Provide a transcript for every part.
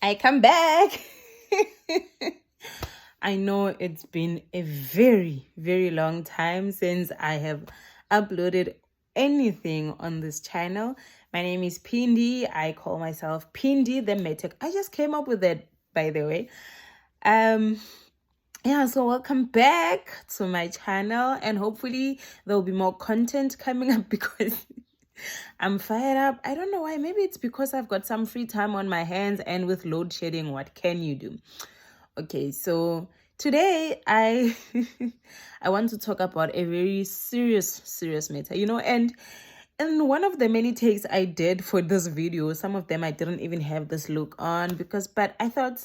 I come back. I know it's been a very, very long time since I have uploaded anything on this channel. My name is Pindi. I call myself Pindi the Metek. I just came up with it, by the way. Yeah, so welcome back to my channel, and hopefully there will be more content coming up because I'm fired up. I don't know why. Maybe it's because I've got some free time on my hands, and with load shedding, what can you do? Okay, so today I I want to talk about a very serious matter, and in one of the many takes I did for this video, some of them I didn't even have this look on but I thought,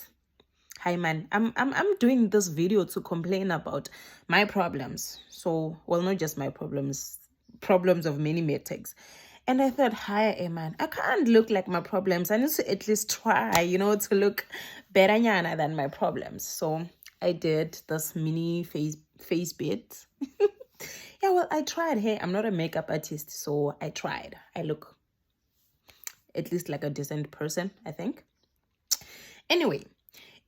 hi man, I'm doing this video to complain about my problems. So, well, not just my problems of many metrics. And I thought, hi man, I can't look like my problems. I need to at least try, to look better than my problems. So I did this mini face bit. Yeah, well, I tried. Hey, I'm not a makeup artist, so I tried. I look at least like a decent person, I think. Anyway,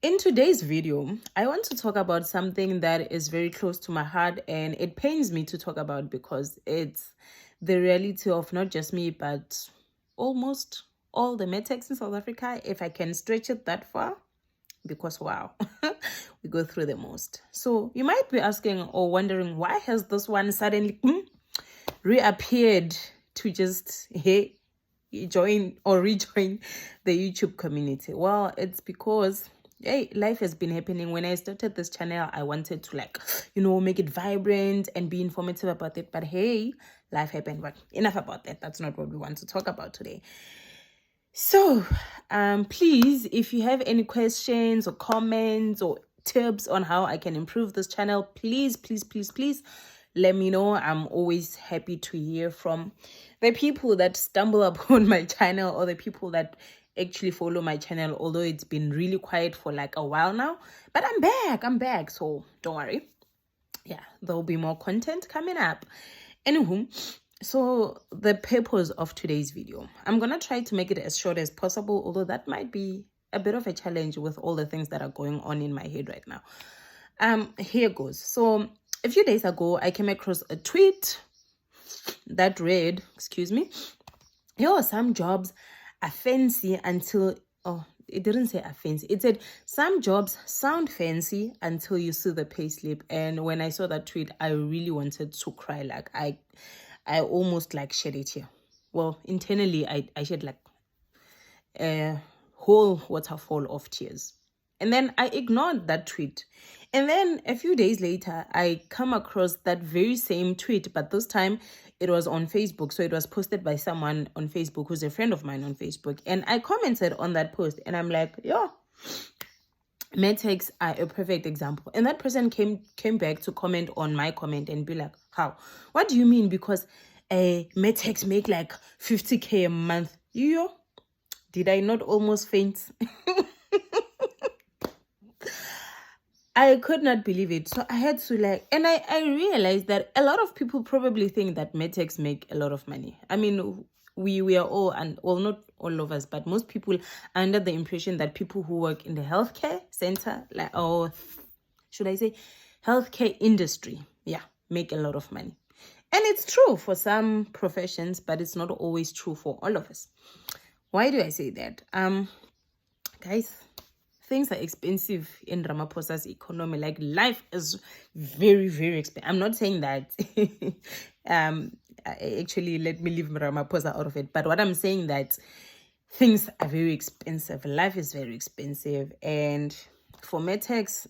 in today's video, I want to talk about something that is very close to my heart, and it pains me to talk about because it's the reality of not just me, but almost all the medtechs in South Africa, if I can stretch it that far, because wow, we go through the most. So you might be asking or wondering, why has this one suddenly reappeared to just, hey, join or rejoin the YouTube community? Well, it's because hey, life has been happening. When I started this channel, I wanted to make it vibrant and be informative about it. But hey, life happened. But enough about that. That's not what we want to talk about today. So, please, if you have any questions or comments or tips on how I can improve this channel, please let me know. I'm always happy to hear from the people that stumble upon my channel or the people that actually follow my channel, although it's been really quiet for like a while now. But I'm back, so don't worry. Yeah, there'll be more content coming up. Anywho, so the purpose of today's video, I'm gonna try to make it as short as possible, although that might be a bit of a challenge with all the things that are going on in my head right now. Here goes. So a few days ago, I came across a tweet that read, excuse me, some jobs are fancy until, it didn't say are fancy. It said some jobs sound fancy until you see the payslip. And when I saw that tweet, I really wanted to cry. Like I almost like shed a tear. Well, internally, I shed like a whole waterfall of tears. And then I ignored that tweet. And then a few days later, I come across that very same tweet, but this time it was on Facebook. So it was posted by someone on Facebook who's a friend of mine on Facebook. And I commented on that post and I'm like, medtechs are a perfect example. And that person came back to comment on my comment and be like, how? What do you mean? Because medtechs make like 50K a month. Did I not almost faint? I could not believe it. So I had to and I realized that a lot of people probably think that medtechs make a lot of money. I mean, we are all, and well, not all of us, but most people are under the impression that people who work in the healthcare center, or should I say healthcare industry, make a lot of money. And it's true for some professions, but it's not always true for all of us. Why do I say that? Guys, things are expensive in Ramaphosa's economy. Like, life is very, very expensive. I'm not saying that. Actually, let me leave Ramaphosa out of it. But what I'm saying that things are very expensive. Life is very expensive. And for medtechs,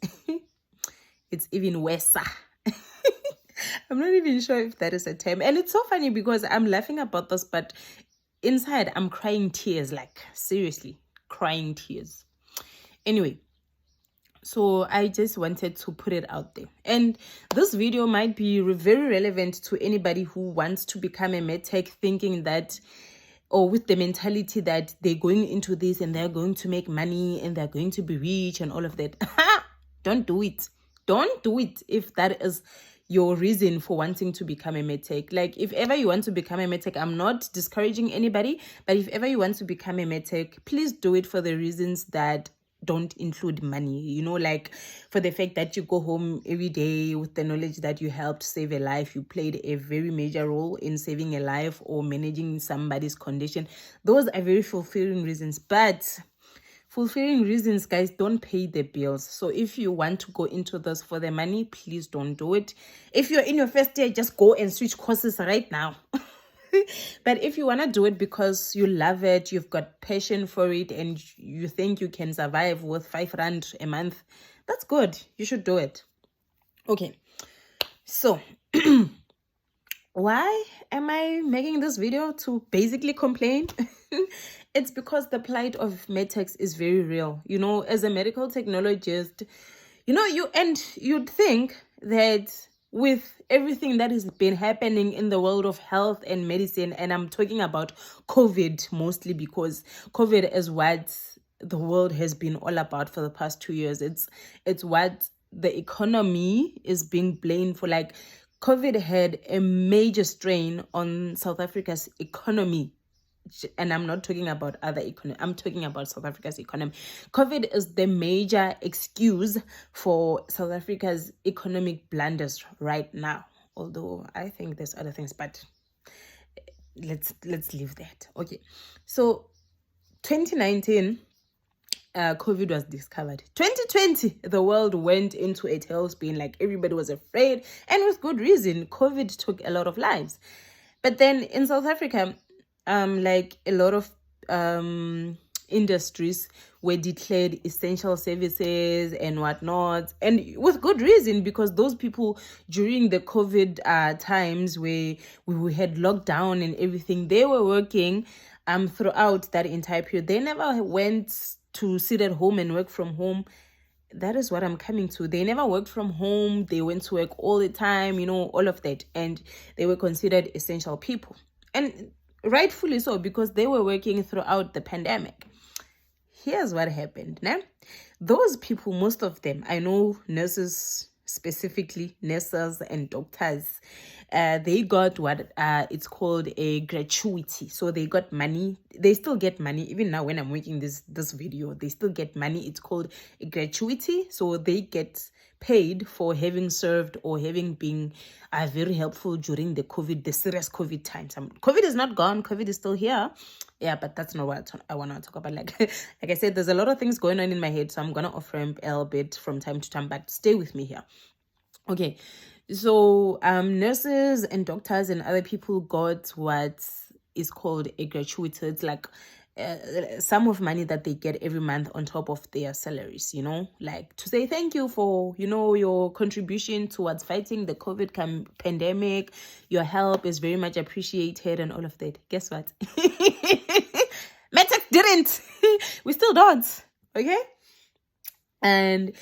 it's even worse. I'm not even sure if that is a term. And it's so funny because I'm laughing about this, but inside I'm crying tears, like seriously crying tears. Anyway, so I just wanted to put it out there. And this video might be very relevant to anybody who wants to become a medtech, thinking that, or with the mentality that they're going into this and they're going to make money and they're going to be rich and all of that. Don't do it. Don't do it if that is your reason for wanting to become a medtech. Like, if ever you want to become a medtech, I'm not discouraging anybody, but if ever you want to become a medtech, please do it for the reasons that don't include money, like for the fact that you go home every day with the knowledge that you helped save a life, you played a very major role in saving a life or managing somebody's condition. Those are very fulfilling reasons, but fulfilling reasons, guys, don't pay the bills. So if you want to go into this for the money, please don't do it. If you're in your first year, just go and switch courses right now. But if you want to do it because you love it, you've got passion for it, and you think you can survive with 5 rand a month, that's good. You should do it. Okay, so why am I making this video? To basically complain? It's because the plight of medtechs is very real. As a medical technologist, you'd think that with everything that has been happening in the world of health and medicine, and I'm talking about COVID mostly because COVID is what the world has been all about for the past 2 years. It's what the economy is being blamed for. Like, COVID had a major strain on South Africa's economy. And I'm not talking about other economy. I'm talking about South Africa's economy. COVID is the major excuse for South Africa's economic blunders right now. Although I think there's other things, but let's leave that. Okay, so 2019, COVID was discovered. 2020, the world went into a tailspin. Like, everybody was afraid, and with good reason. COVID took a lot of lives. But then in South Africa, like a lot of industries were declared essential services and whatnot, and with good reason, because those people during the COVID times where we had lockdown and everything, they were working throughout that entire period. They never went to sit at home and work from home. That is what I'm coming to. They never worked from home. They went to work all the time, all of that, and they were considered essential people. And rightfully so, because they were working throughout the pandemic. Here's what happened. Now, those people, most of them, I know nurses, specifically nurses and doctors, they got what it's called a gratuity. So they got money. They still get money. Even now when I'm making this video, they still get money. It's called a gratuity. So they get paid for having served or having been very helpful during the serious COVID times. COVID is not gone. COVID is still here. Yeah, but that's not what I want to talk about. Like I said, there's a lot of things going on in my head, so I'm going to off-ramp a little bit from time to time, but stay with me here. Okay, so nurses and doctors and other people got what is called a gratuity. It's like sum of money that they get every month on top of their salaries, like to say thank you for, your contribution towards fighting the COVID pandemic. Your help is very much appreciated and all of that. Guess what? Medtech didn't. We still don't. Okay? And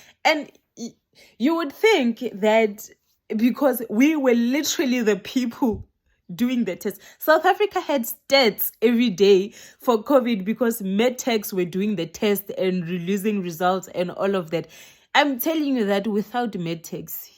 you would think that because we were literally the people doing the test. South Africa had stats every day for COVID because medtechs were doing the test and releasing results and all of that. I'm telling you that without medtechs,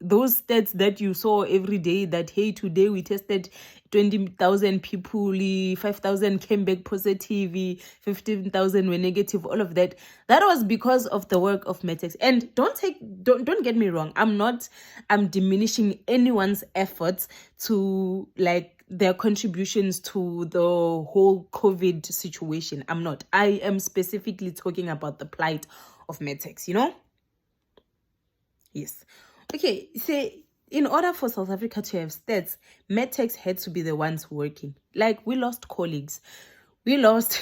those stats that you saw every day, that hey, today we tested 20,000 people, 5,000 came back positive, 15,000 were negative, all of that was because of the work of medtechs. And don't get me wrong, I'm diminishing anyone's efforts to like their contributions to the whole COVID situation. I'm not. I am specifically talking about the plight of medtechs, Yes. Okay, say in order for South Africa to have stats, medtechs had to be the ones working. Like, we lost colleagues, we lost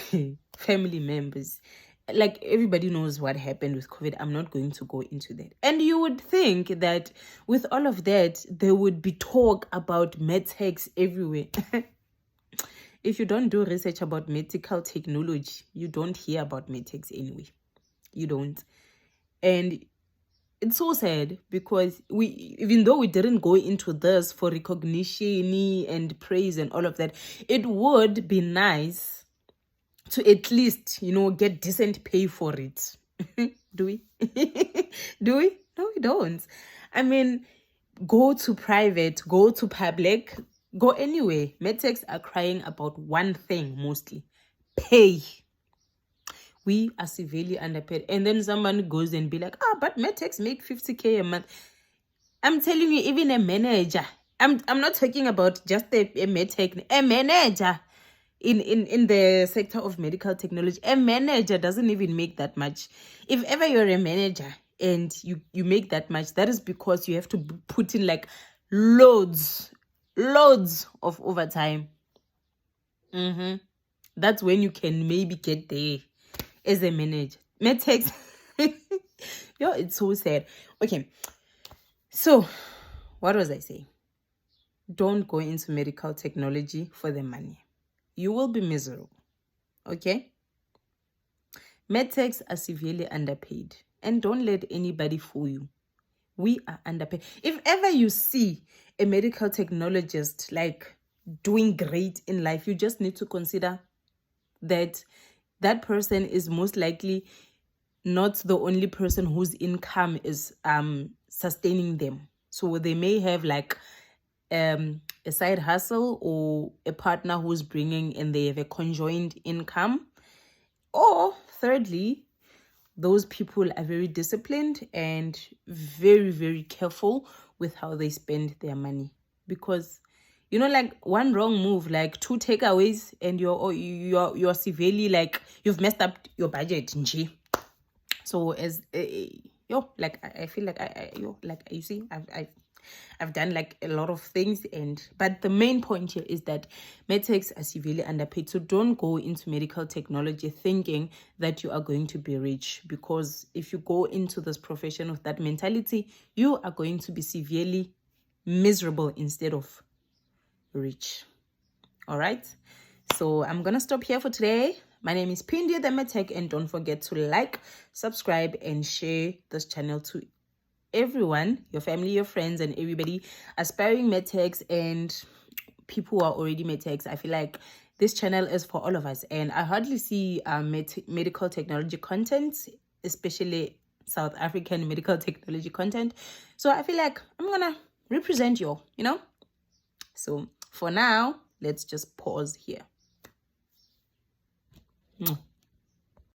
family members. Like, everybody knows what happened with COVID. I'm not going to go into that. And you would think that with all of that, there would be talk about medtechs everywhere. If you don't do research about medical technology, you don't hear about medtechs anyway. You don't. And it's so sad because even though we didn't go into this for recognition and praise and all of that, it would be nice to at least, get decent pay for it. Do we? Do we? No, we don't. I mean, go to private, go to public, go anywhere. Medtechs are crying about one thing mostly: pay. We are severely underpaid. And then someone goes and be like, but medtechs make 50K a month. I'm telling you, even a manager, I'm not talking about just a medtech, a manager in the sector of medical technology, a manager doesn't even make that much. If ever you're a manager and you make that much, that is because you have to put in like loads of overtime. That's when you can maybe get there as a manager. Medtech, yo, it's so sad. Okay, so what was I saying? Don't go into medical technology for the money. You will be miserable. Okay? Medtechs are severely underpaid. And don't let anybody fool you. We are underpaid. If ever you see a medical technologist like doing great in life, you just need to consider that that person is most likely not the only person whose income is sustaining them. So they may have like a side hustle or a partner who's bringing, and they have a conjoined income. Or thirdly, those people are very disciplined and very, very careful with how they spend their money. Because, like one wrong move, like 2 takeaways, and you're severely like, you've messed up your budget, nji. So as I feel like you see, I've done like a lot of things, but the main point here is that medtechs are severely underpaid. So don't go into medical technology thinking that you are going to be rich, because if you go into this profession with that mentality, you are going to be severely miserable instead of rich. All right, so I'm gonna stop here for today. My name is Pindi the Medtech, and don't forget to like, subscribe, and share this channel to everyone, your family, your friends, and everybody aspiring medtechs and people who are already medtechs. I feel like this channel is for all of us, and I hardly see medical technology content, especially South African medical technology content. So I feel like I'm gonna represent you, So for now, let's just pause here.